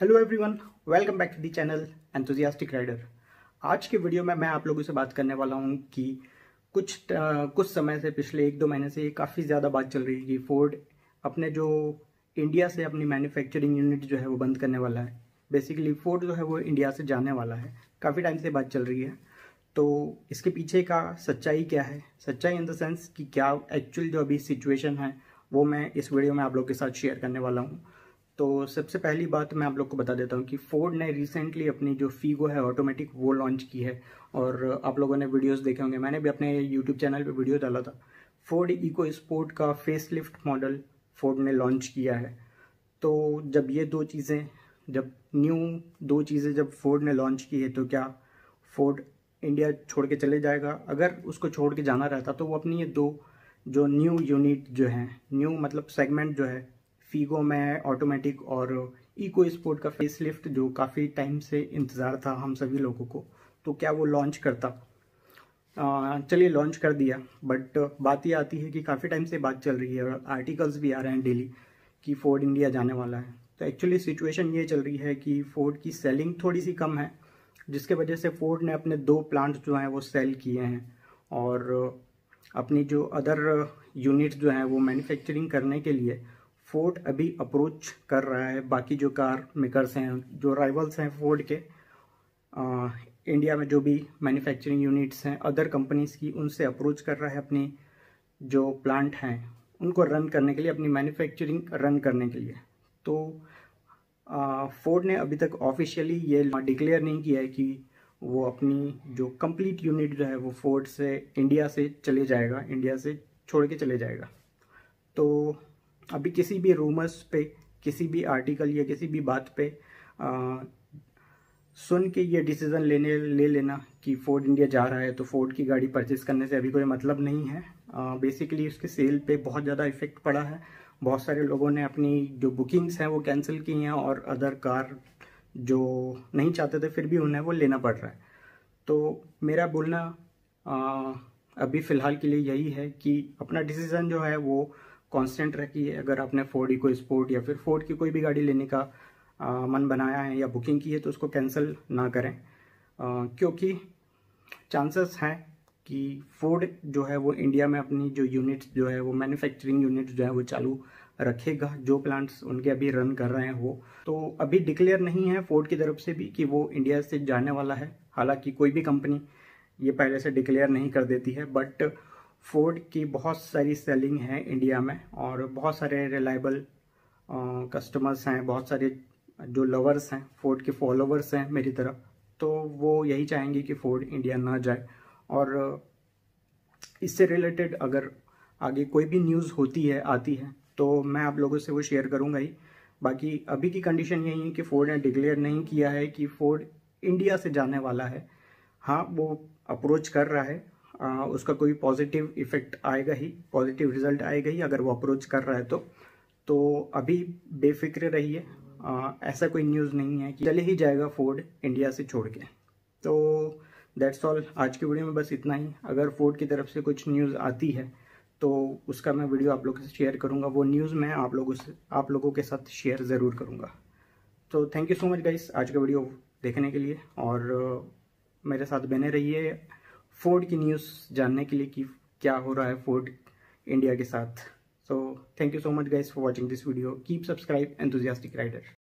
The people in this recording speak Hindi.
Hello everyone, welcome back to the channel enthusiastic rider. आज के वीडियो में मैं आप लोगों से बात करने वाला हूं कि कुछ समय से पिछले 1-2 महीने से काफ़ी ज़्यादा बात चल रही है कि फोर्ड अपने जो इंडिया से अपनी मैन्युफैक्चरिंग यूनिट जो है वो बंद करने वाला है। बेसिकली फोर्ड जो है वो इंडिया से जाने वाला है। काफ़ी टाइम से बात चल रही है, तो इसके पीछे का सच्चाई क्या है, सच्चाई इन द सेंस कि क्या एक्चुअल जो अभी सिचुएशन है वो मैं इस वीडियो में आप लोग के साथ शेयर करने वाला हूँ। तो सबसे पहली बात मैं आप लोग को बता देता हूँ कि फोर्ड ने रिसेंटली अपनी जो फीगो है ऑटोमेटिक वो लॉन्च की है। और आप लोगों ने वीडियोस देखे होंगे, मैंने भी अपने यूट्यूब चैनल पे वीडियो डाला था। फोर्ड इको स्पोर्ट का फेसलिफ्ट मॉडल फोर्ड ने लॉन्च किया है। तो जब ये दो चीज़ें जब फोर्ड ने लॉन्च की है, तो क्या फोर्ड इंडिया छोड़ के चले जाएगा? अगर उसको छोड़ के जाना रहता तो वो अपनी ये दो जो न्यू यूनिट जो है, न्यू मतलब सेगमेंट जो है फीगो में ऑटोमेटिक और इको स्पोर्ट का फेसलिफ्ट, जो काफ़ी टाइम से इंतज़ार था हम सभी लोगों को, तो क्या वो लॉन्च करता? चलिए लॉन्च कर दिया, बट बात ये आती है कि काफ़ी टाइम से बात चल रही है और आर्टिकल्स भी आ रहे हैं डेली कि फोर्ड इंडिया जाने वाला है। तो एक्चुअली सिचुएशन ये चल रही है कि फोर्ड की सेलिंग थोड़ी सी कम है, जिसके वजह से फोर्ड ने अपने 2 प्लांट्स जो हैं वो सेल किए हैं और अपनी जो अदर यूनिट्स जो हैं वो मैन्युफैक्चरिंग करने के लिए फोर्ड अभी अप्रोच कर रहा है बाकी जो कार मेकर्स हैं, जो राइवल्स हैं फोर्ड के इंडिया में जो भी मैन्युफैक्चरिंग यूनिट्स हैं अदर कंपनीज की, उनसे अप्रोच कर रहा है अपनी जो प्लांट हैं उनको रन करने के लिए, अपनी मैन्युफैक्चरिंग रन करने के लिए। तो फोर्ड ने अभी तक ऑफिशियली ये डिक्लेयर नहीं किया है कि वो अपनी जो कंप्लीट यूनिट जो है वो फोर्ड से इंडिया से चले जाएगा, इंडिया से छोड़ के चले जाएगा। तो अभी किसी भी रूमर्स पे, किसी भी आर्टिकल या किसी भी बात पे सुन के ये डिसीज़न ले लेना कि फोर्ड इंडिया जा रहा है तो फोर्ड की गाड़ी परचेस करने से अभी कोई मतलब नहीं है। बेसिकली उसके सेल पे बहुत ज़्यादा इफेक्ट पड़ा है। बहुत सारे लोगों ने अपनी जो बुकिंग्स हैं वो कैंसिल की हैं और अदर कार जो नहीं चाहते थे फिर भी उन्हें वो लेना पड़ रहा है। तो मेरा बोलना अभी फ़िलहाल के लिए यही है कि अपना डिसीज़न जो है वो कांस्टेंट रखिए। अगर आपने फोर्ड इको स्पोर्ट या फिर फोर्ड की कोई भी गाड़ी लेने का मन बनाया है या बुकिंग की है तो उसको कैंसिल ना करें, क्योंकि चांसेस हैं कि फोर्ड जो है वो इंडिया में अपनी जो यूनिट्स जो है वो मैन्युफैक्चरिंग यूनिट्स जो है वो चालू रखेगा, जो प्लांट्स उनके अभी रन कर रहे हैं वो। तो अभी डिक्लेयर नहीं है फोर्ड की तरफ से भी कि वो इंडिया से जाने वाला है। हालांकि कोई भी कंपनी ये पहले से डिक्लेयर नहीं कर देती है, बट फोर्ड की बहुत सारी सेलिंग है इंडिया में और बहुत सारे रिलायबल कस्टमर्स हैं, बहुत सारे जो लवर्स हैं, फोर्ड के फॉलोवर्स हैं मेरी तरह, तो वो यही चाहेंगे कि फोर्ड इंडिया ना जाए। और इससे रिलेटेड अगर आगे कोई भी न्यूज़ आती है तो मैं आप लोगों से वो शेयर करूंगा ही। बाकी अभी की कंडीशन यही है कि फोर्ड ने डिक्लेयर नहीं किया है कि फोर्ड इंडिया से जाने वाला है। हाँ, वो अप्रोच कर रहा है, उसका कोई पॉजिटिव इफेक्ट आएगा ही, पॉजिटिव रिजल्ट आएगा ही अगर वो अप्रोच कर रहा है तो अभी बेफिक्र रहिए। ऐसा कोई न्यूज़ नहीं है कि चले ही जाएगा फोर्ड इंडिया से छोड़ के। तो दैट्स ऑल, आज की वीडियो में बस इतना ही। अगर फोर्ड की तरफ से कुछ न्यूज़ आती है तो उसका मैं वीडियो आप लोगों से शेयर करूंगा, वो न्यूज़ मैं आप लोगों के साथ शेयर ज़रूर करूंगा। तो thank you so much guys आज का वीडियो देखने के लिए, और मेरे साथ बने रहिए फोर्ड की न्यूज़ जानने के लिए कि क्या हो रहा है फोर्ड इंडिया के साथ। So thank you so much guys for watching this video. Keep subscribe enthusiastic rider.